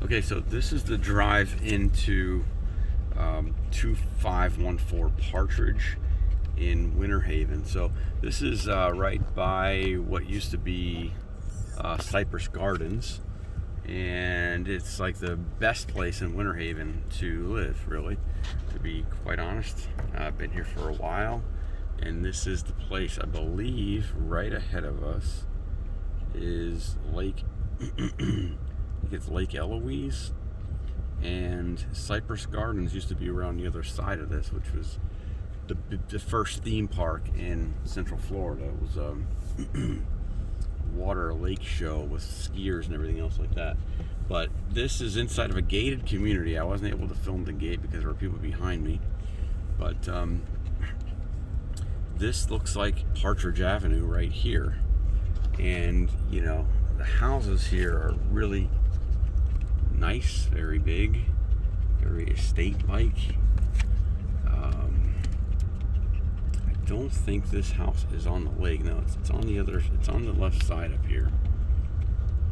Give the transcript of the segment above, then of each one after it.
Okay, so this is the drive into 2514 Partridge in Winter Haven. So this is right by what used to be Cypress Gardens, and it's like the best place in Winter Haven to live, really, to be quite honest. I've been here for a while, and this is the place. I believe right ahead of us is Lake I think it's Lake Eloise, and Cypress Gardens used to be around the other side of this, which was the first theme park in Central Florida. It was a water lake show with skiers and everything else like that. But this is inside of a gated community. I wasn't able to film the gate because there were people behind me. But this looks like Partridge Avenue right here. And, you know, the houses here are really nice, very big, very estate-like. I don't think this house is on the lake. No, it's on the other. It's on the left side up here.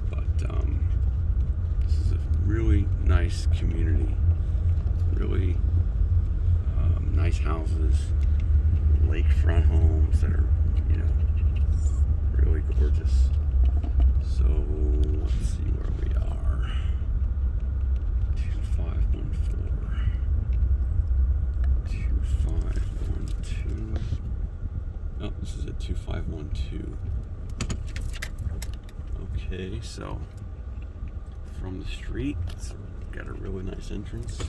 But this is a really nice community. Really nice houses, lakefront homes that are, you know, really gorgeous. So let's see where we are. 2514. 2512. Oh, this is at 2512. Okay, so from the street, it's got a really nice entrance.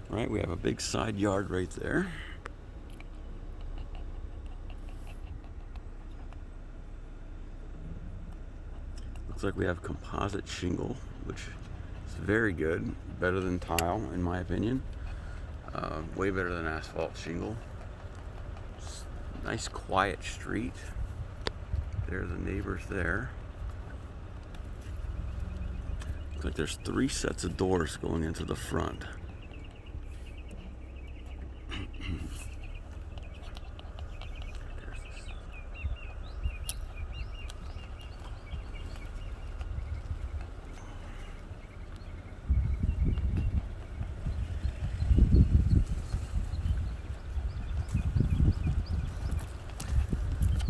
Right, we have a big side yard right there. Looks like we have composite shingle, which is very good, better than tile in my opinion. Way better than asphalt shingle. Nice quiet street. There's the neighbors there. Looks like there's 3 sets of doors going into the front.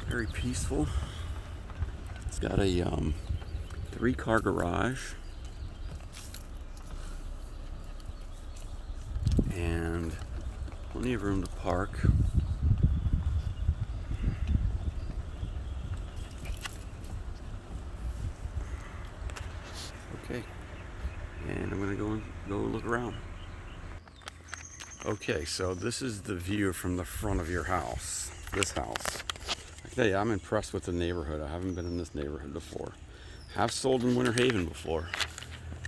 Very peaceful. It's got a 3-car garage and plenty of room to park. Okay, and I'm gonna go look around. Okay, so this is the view from the front of your house. This house. I tell you, I'm impressed with the neighborhood. I haven't been in this neighborhood before. Have sold in Winter Haven before,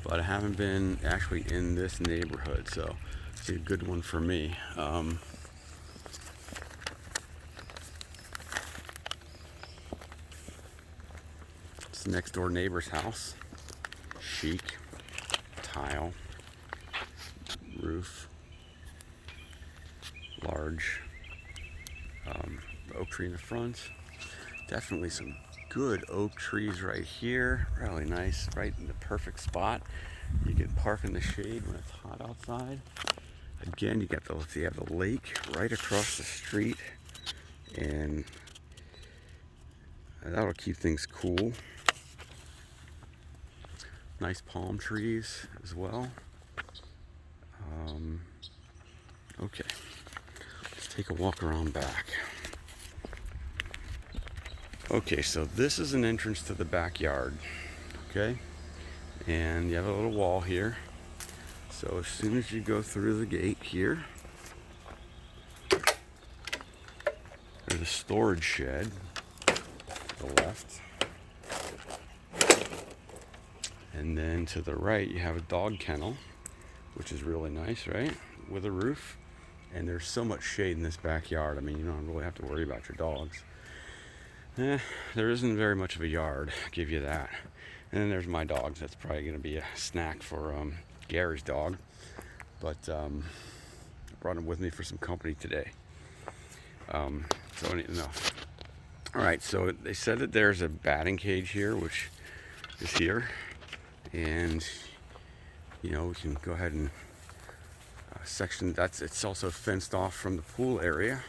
but I haven't been actually in this neighborhood, so it's a good one for me. It's the next door neighbor's house. Chic, tile, roof, large oak tree in the front. Definitely some good oak trees right here. Really nice, right in the perfect spot. You can park in the shade when it's hot outside. Again, you have the lake right across the street, and that'll keep things cool. Nice palm trees as well. Okay, let's take a walk around back. Okay, so this is an entrance to the backyard, okay? And you have a little wall here. So as soon as you go through the gate here, there's a storage shed to the left. And then to the right, you have a dog kennel, which is really nice, right? With a roof. And there's so much shade in this backyard. I mean, you don't really have to worry about your dogs. There isn't very much of a yard, I'll give you that. And then there's my dogs. That's probably going to be a snack for Gary's dog. But I brought him with me for some company today. No. All right, so they said that there's a batting cage here, which is here, and we can go ahead and section it's also fenced off from the pool area,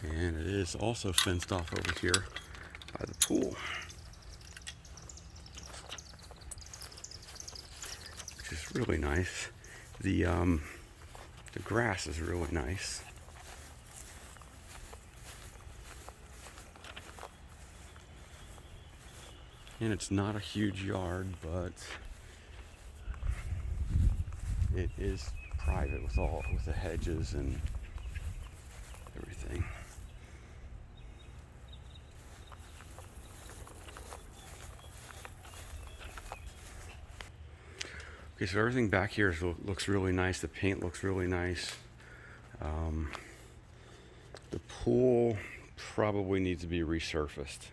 and it is also fenced off over here by the pool, which is really nice. The grass is really nice. And it's not a huge yard, but it is private with the hedges and everything. Okay, so everything back here looks really nice. The paint looks really nice. The pool probably needs to be resurfaced.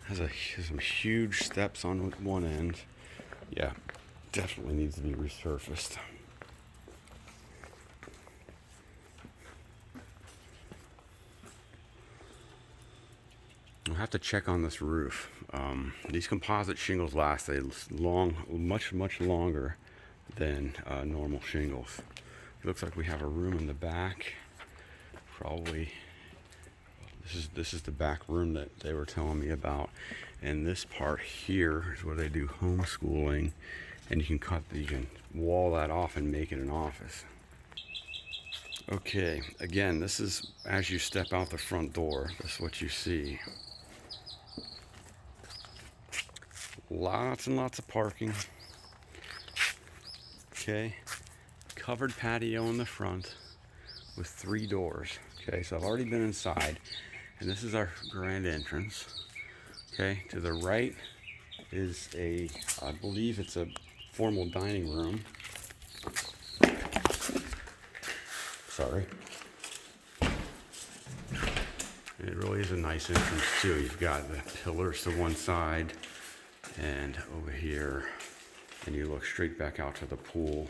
Has some huge steps on one end. Yeah, definitely needs to be resurfaced. I'll have to check on this roof. These composite shingles last much longer than normal shingles. It looks like we have a room in the back. Probably this is the back room that they were telling me about, and this part here is where they do homeschooling, and you can wall that off and make it an office. Okay, again, this is as you step out the front door. This is what you see. Lots and lots of parking. Okay, covered patio in the front with 3 doors. Okay, so I've already been inside, and this is our grand entrance. Okay, to the right is I believe it's a formal dining room. Sorry. It really is a nice entrance too. You've got the pillars to one side and over here, and you look straight back out to the pool.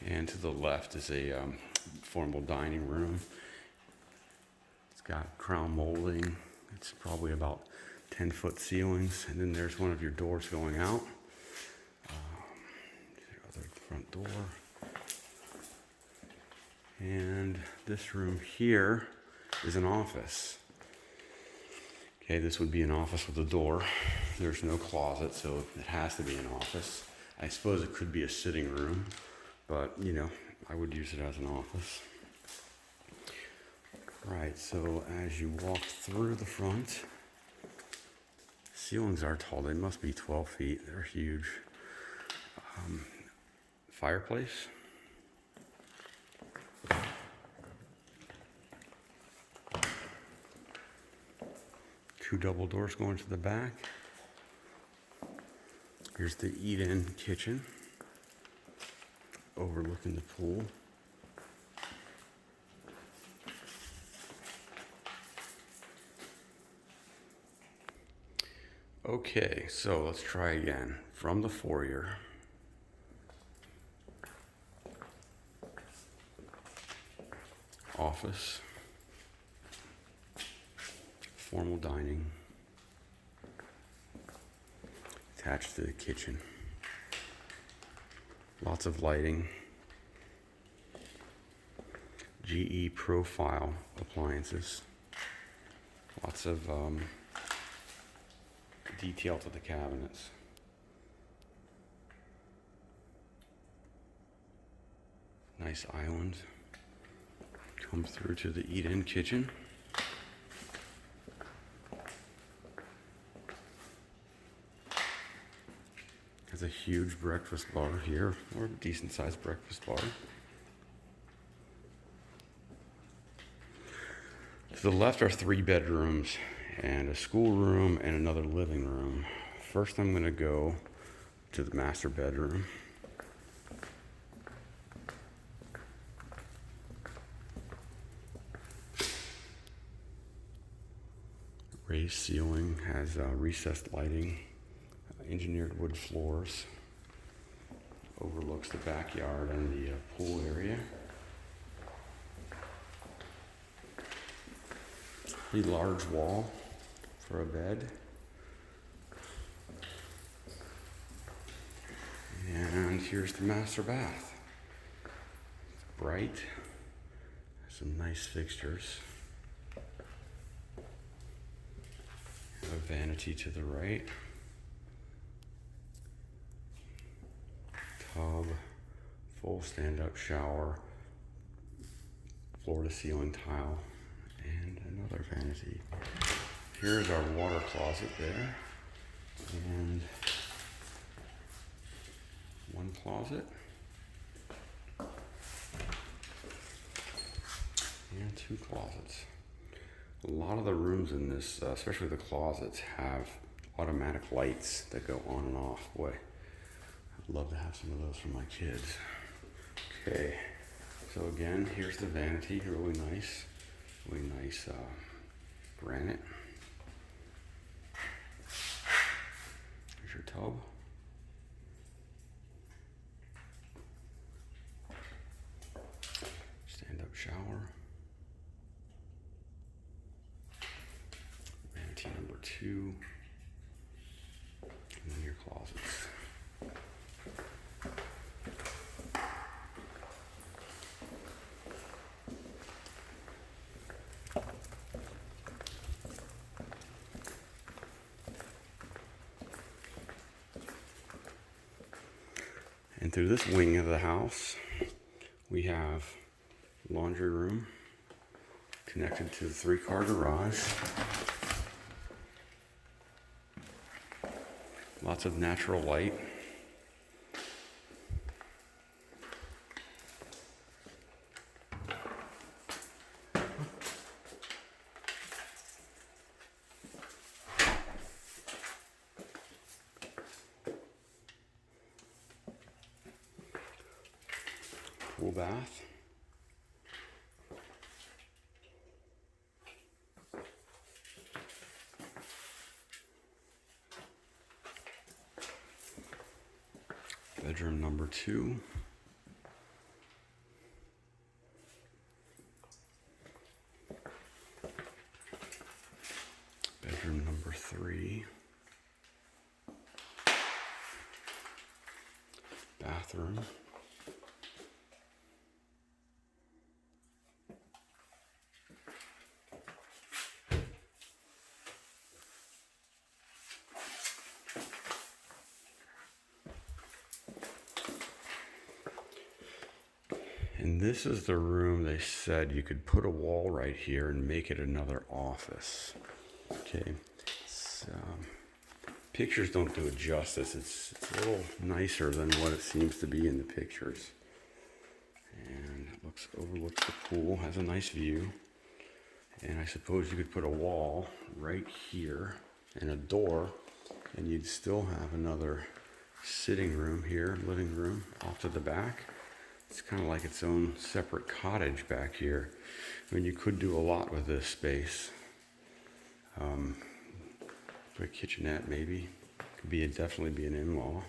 And to the left is a formal dining room. It's got crown molding. It's probably about 10-foot ceilings, and then there's one of your doors going out. The other front door. And this room here is an office. Okay, this would be an office with a door. There's no closet, so it has to be an office. I suppose it could be a sitting room, but I would use it as an office. Right, so as you walk through the front, ceilings are tall. They must be 12 feet. They're huge. Fireplace. Two double doors going to the back. Here's the eat-in kitchen overlooking the pool. Okay, so let's try again. From the foyer. Office. Formal dining. Attached to the kitchen. Lots of lighting. GE profile appliances. Lots of detail to the cabinets. Nice island. Come through to the eat-in kitchen. Has a huge breakfast bar here, or a decent sized breakfast bar. To the left are 3 bedrooms and a schoolroom and another living room. First, I'm going to go to the master bedroom. Raised ceiling, has recessed lighting, engineered wood floors. Overlooks the backyard and the pool area. A large wall for a bed. And here's the master bath. It's bright. Some nice fixtures. A vanity to the right. Tub, full stand-up shower, floor-to-ceiling tile, and another vanity. Here's our water closet there, and one closet, and two closets. A lot of the rooms in this, especially the closets, have automatic lights that go on and off. Boy, I'd love to have some of those for my kids. Okay, so again, here's the vanity, really nice granite. Here's your tub. Stand-up shower. Vanity number 2. And then your closets. And through this wing of the house, we have laundry room connected to the 3-car garage. Lots of natural light. Pool bath. Bedroom number 2. Bedroom number 3. Bathroom. And this is the room they said you could put a wall right here and make it another office. Okay, so pictures don't do it justice. It's a little nicer than what it seems to be in the pictures. And it overlooks the pool, has a nice view. And I suppose you could put a wall right here and a door, and you'd still have another sitting room here, living room off to the back. It's kind of like its own separate cottage back here. I mean, you could do a lot with this space. Put a kitchenette maybe. Could definitely be an in-law.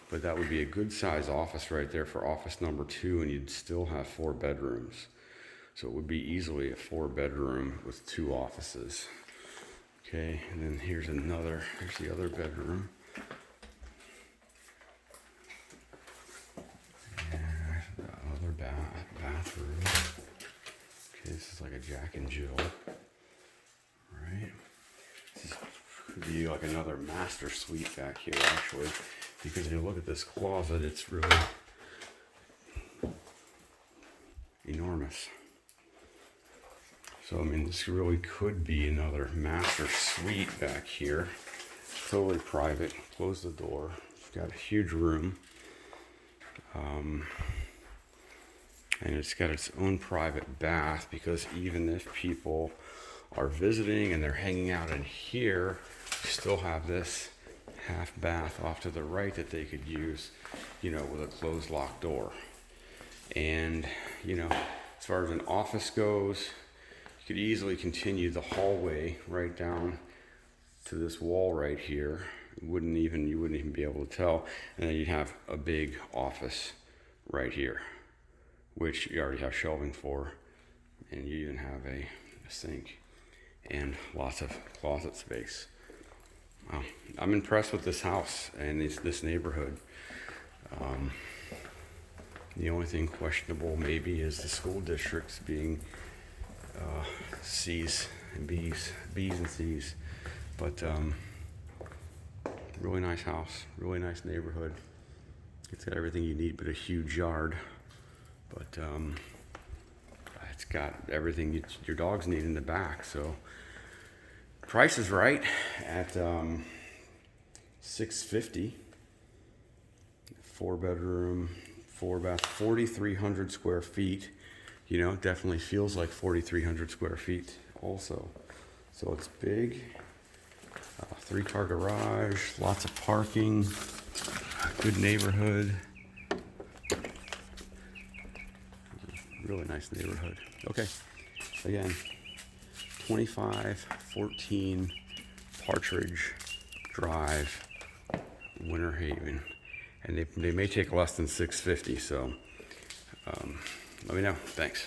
But that would be a good size office right there for office number 2, and you'd still have 4 bedrooms. So it would be easily a 4-bedroom with 2 offices. Okay, and then here's the other bedroom. Bathroom. Okay, this is like a Jack and Jill, right? This could be like another master suite back here, actually, because if you look at this closet, it's really enormous. So, I mean, this really could be another master suite back here. Totally private. Close the door. It's got a huge room. And it's got its own private bath, because even if people are visiting and they're hanging out in here, you still have this half bath off to the right that they could use, with a closed lock door. And, as far as an office goes, you could easily continue the hallway right down to this wall right here You wouldn't even be able to tell. And then you'd have a big office right here, which you already have shelving for, and you even have a sink and lots of closet space. Wow. I'm impressed with this house and this neighborhood. The only thing questionable maybe is the school districts being C's and B's and C's. But really nice house, really nice neighborhood. It's got everything you need but a huge yard. But it's got everything your dogs need in the back. So price is right at $650. 4-bedroom, 4-bath, 4,300 square feet. You know, it definitely feels like 4,300 square feet also. So it's big. 3-car garage, lots of parking, good neighborhood. Really nice neighborhood. Okay, again, 2514 Partridge Drive, Winter Haven. And they may take less than $650, so let me know. Thanks.